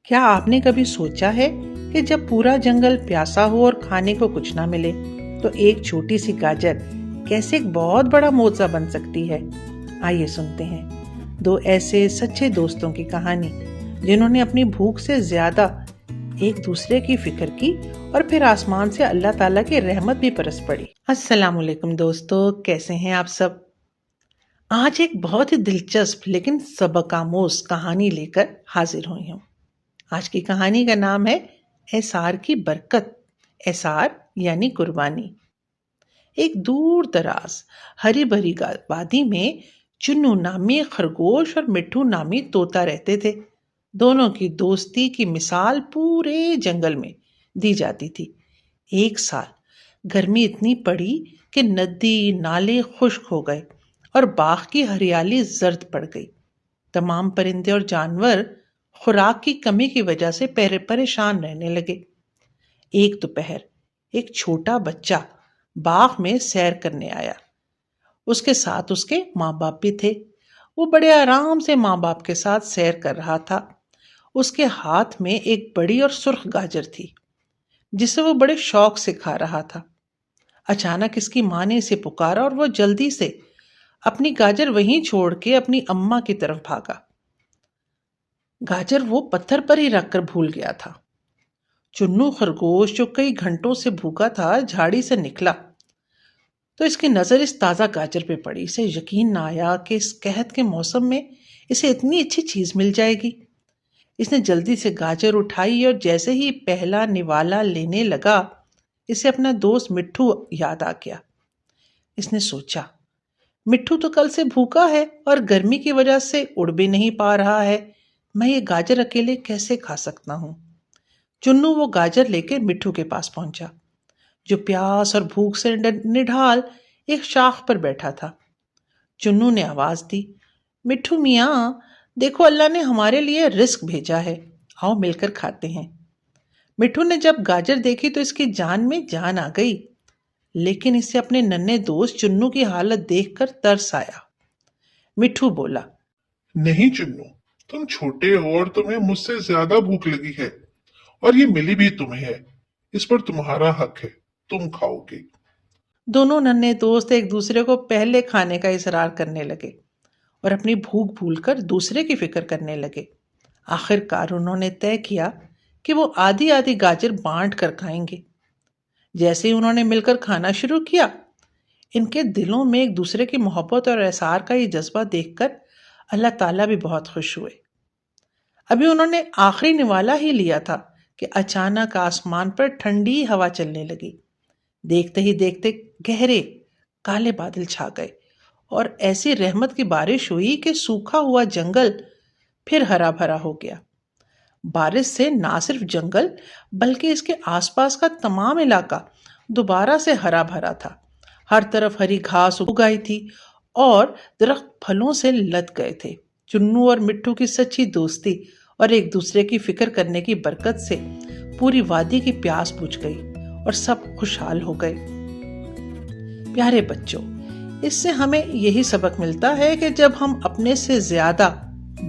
کیا آپ نے کبھی سوچا ہے کہ جب پورا جنگل پیاسا ہو اور کھانے کو کچھ نہ ملے تو ایک چھوٹی سی گاجر کیسے ایک بہت بڑا معجزہ بن سکتی ہے؟ آئیے سنتے ہیں دو ایسے سچے دوستوں کی کہانی جنہوں نے اپنی بھوک سے زیادہ ایک دوسرے کی فکر کی اور پھر آسمان سے اللہ تعالیٰ کی رحمت بھی برس پڑی۔ السلام علیکم دوستو، کیسے ہیں آپ سب؟ آج ایک بہت ہی دلچسپ لیکن سبق آموز کہانی لے کر حاضر ہوئی ہوں۔ آج کی کہانی کا نام ہے اعصار کی برکت۔ اعصار یعنی قربانی۔ ایک دور دراز ہری بھری وادی میں چنو نامی خرگوش اور مٹھو نامی طوطا رہتے تھے۔ دونوں کی دوستی کی مثال پورے جنگل میں دی جاتی تھی۔ ایک سال گرمی اتنی پڑی کہ ندی نالے خشک ہو گئے اور باغ کی ہریالی زرد پڑ گئی۔ تمام پرندے اور جانور خوراک کی کمی کی وجہ سے پریشان رہنے لگے۔ ایک دوپہر ایک چھوٹا بچہ باغ میں سیر کرنے آیا۔ اس کے ساتھ اس کے ماں باپ بھی تھے۔ وہ بڑے آرام سے ماں باپ کے ساتھ سیر کر رہا تھا۔ اس کے ہاتھ میں ایک بڑی اور سرخ گاجر تھی جسے وہ بڑے شوق سے کھا رہا تھا۔ اچانک اس کی ماں نے اسے پکارا اور وہ جلدی سے اپنی گاجر وہیں چھوڑ کے اپنی اماں کی طرف بھاگا۔ گاجر وہ پتھر پر ہی رکھ کر بھول گیا تھا۔ چنو خرگوش جو کئی گھنٹوں سے بھوکا تھا جھاڑی سے نکلا تو اس کی نظر اس تازہ گاجر پہ پڑی۔ اسے یقین نہ آیا کہ اس قحط کے موسم میں اسے اتنی اچھی چیز مل جائے گی۔ اس نے جلدی سے گاجر اٹھائی اور جیسے ہی پہلا نوالا لینے لگا اسے اپنا دوست مٹھو یاد آ گیا۔ اس نے سوچا، مٹھو تو کل سے بھوکا ہے اور گرمی کی وجہ سے اڑ بھی نہیں پا رہا ہے، میں یہ گاجر اکیلے کیسے کھا سکتا ہوں؟ چنو وہ گاجر لے کے مٹھو کے پاس پہنچا جو پیاس اور بھوک سے نڈھال ایک شاخ پر بیٹھا تھا۔ چنو نے آواز دی، مٹھو میاں، دیکھو اللہ نے ہمارے لیے رزق بھیجا ہے، آؤ مل کر کھاتے ہیں۔ مٹھو نے جب گاجر دیکھی تو اس کی جان میں جان آ گئی، لیکن اسے اپنے ننھے دوست چنو کی حالت دیکھ کر ترس آیا۔ مٹھو بولا، نہیں چنو، تم چھوٹے ہو اور تمہیں مجھ سے زیادہ بھوک لگی ہے اور یہ ملی بھی تمہیں ہے، اس پر تمہارا حق ہے، تم کھاؤ گے۔ دونوں ننھے دوست ایک دوسرے کو پہلے کھانے کا اصرار کرنے لگے اور اپنی بھوک بھول کر دوسرے کی فکر کرنے لگے۔ آخر کار انہوں نے طے کیا کہ وہ آدھی آدھی گاجر بانٹ کر کھائیں گے۔ جیسے ہی انہوں نے مل کر کھانا شروع کیا، ان کے دلوں میں ایک دوسرے کی محبت اور اعصار کا یہ جذبہ دیکھ کر اللہ تعالیٰ بھی بہت خوش ہوئے۔ ابھی انہوں نے آخری نوالا ہی لیا تھا کہ اچانک آسمان پر ٹھنڈی ہوا چلنے لگی۔ دیکھتے ہی دیکھتے گہرے کالے بادل چھا گئے اور ایسی رحمت کی بارش ہوئی کہ سوکھا ہوا جنگل پھر ہرا بھرا ہو گیا۔ بارش سے نہ صرف جنگل بلکہ اس کے آس پاس کا تمام علاقہ دوبارہ سے ہرا بھرا تھا۔ ہر طرف ہری گھاس اگ آئی تھی اور درخت پھلوں سے لد گئے تھے۔ چنو اور مٹھو کی سچی دوستی اور ایک دوسرے کی فکر کرنے کی برکت سے پوری وادی کی پیاس بجھ گئی اور سب خوشحال ہو گئے۔ پیارے بچوں، اس سے ہمیں یہی سبق ملتا ہے کہ جب ہم اپنے سے زیادہ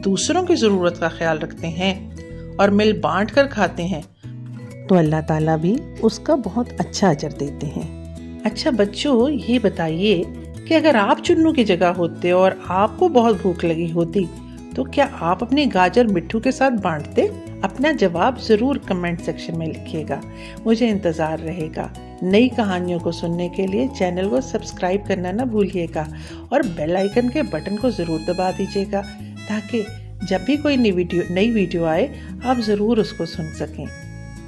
دوسروں کی ضرورت کا خیال رکھتے ہیں اور مل بانٹ کر کھاتے ہیں تو اللہ تعالیٰ بھی اس کا بہت اچھا اجر دیتے ہیں۔ اچھا بچوں، یہ بتائیے کہ اگر آپ چنو کی جگہ ہوتے اور آپ کو بہت بھوک لگی ہوتی تو کیا آپ اپنی گاجر مٹھو کے ساتھ بانٹتے؟ اپنا جواب ضرور کمنٹ سیکشن میں لکھیے گا، مجھے انتظار رہے گا۔ نئی کہانیوں کو سننے کے لیے چینل کو سبسکرائب کرنا نہ بھولیے گا اور بیل آئیکن کے بٹن کو ضرور دبا دیجیے گا تاکہ جب بھی کوئی نئی ویڈیو آئے آپ ضرور اس کو سن سکیں۔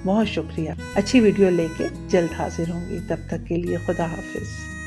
بہت شکریہ۔ اچھی ویڈیو لے کے جلد حاضر ہوں گی، تب تک کے لیے خدا حافظ۔